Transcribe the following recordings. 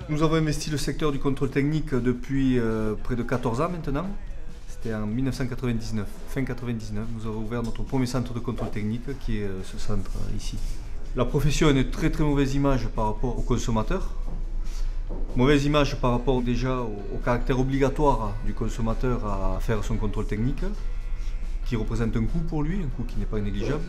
Nous avons investi le secteur du contrôle technique depuis près de 14 ans maintenant. C'était en 1999, fin 99, nous avons ouvert notre premier centre de contrôle technique qui est ce centre ici. La profession a une très mauvaise image par rapport aux consommateurs. Mauvaise image par rapport déjà au caractère obligatoire du consommateur à faire son contrôle technique, qui représente un coût pour lui, un coût qui n'est pas négligeable.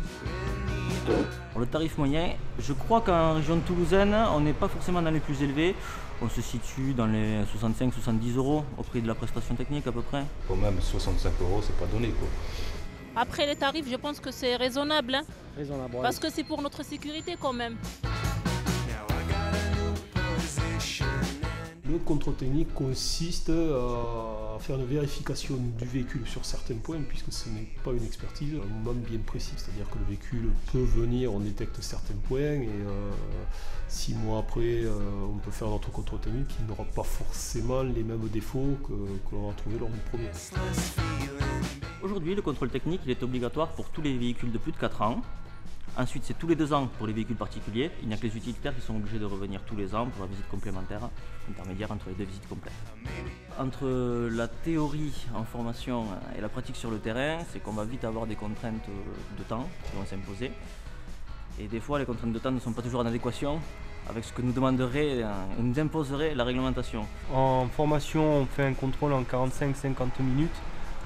Pour le tarif moyen, je crois qu'en région toulousaine, on n'est pas forcément dans les plus élevés. On se situe dans les 65-70 € au prix de la prestation technique à peu près. Quand même 65 €, c'est pas donné quoi. Après les tarifs, je pense que c'est raisonnable. Hein, Raisonnable, ouais. parce que c'est pour notre sécurité quand même. Le contrôle technique consiste à faire une vérification du véhicule sur certains points, puisque ce n'est pas une expertise, un moment bien précis. C'est-à-dire que le véhicule peut venir, on détecte certains points, et 6 mois après, on peut faire notre contrôle technique qui n'aura pas forcément les mêmes défauts que l'on a trouvé lors du premier. Aujourd'hui, le contrôle technique il est obligatoire pour tous les véhicules de plus de 4 ans. Ensuite, c'est tous les 2 ans pour les véhicules particuliers. Il n'y a que les utilitaires qui sont obligés de revenir tous les ans pour la visite complémentaire, intermédiaire entre les 2 visites complètes. Entre la théorie en formation et la pratique sur le terrain, c'est qu'on va vite avoir des contraintes de temps qui vont s'imposer. Et des fois, les contraintes de temps ne sont pas toujours en adéquation avec ce que nous demanderait, nous imposerait la réglementation. En formation, on fait un contrôle en 45-50 minutes,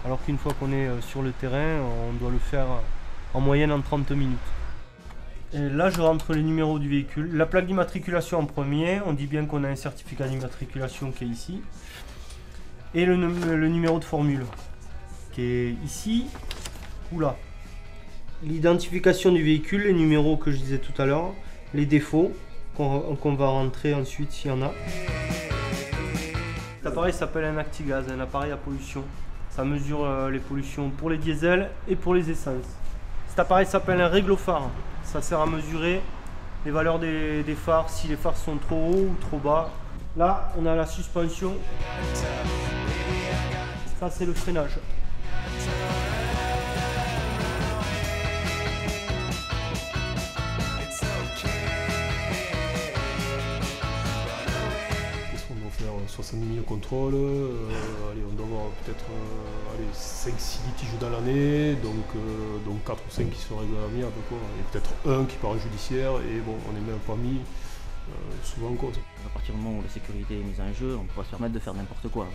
alors qu'une fois qu'on est sur le terrain, on doit le faire en moyenne en 30 minutes. Et là, je rentre les numéros du véhicule. La plaque d'immatriculation en premier, on dit bien qu'on a un certificat d'immatriculation qui est ici. Et le numéro de formule, qui est ici ou là. L'identification du véhicule, les numéros que je disais tout à l'heure, les défauts qu'on va rentrer ensuite s'il y en a. Cet appareil s'appelle un Actigaz, un appareil à pollution. Ça mesure les pollutions pour les diesels et pour les essences. Cet appareil s'appelle un réglophare. Ça sert à mesurer les valeurs des phares, si les phares sont trop hauts ou trop bas. Là, on a la suspension. Ça, c'est le freinage. On doit faire 70 000 contrôles, allez, on doit avoir peut-être 5-6 litiges dans l'année, donc 4 ou 5 qui sont règlés à l'amiable, et peut-être un qui part en judiciaire, et bon, on n'est même pas mis souvent en cause. À partir du moment où la sécurité est mise en jeu, on ne peut pas se permettre de faire n'importe quoi.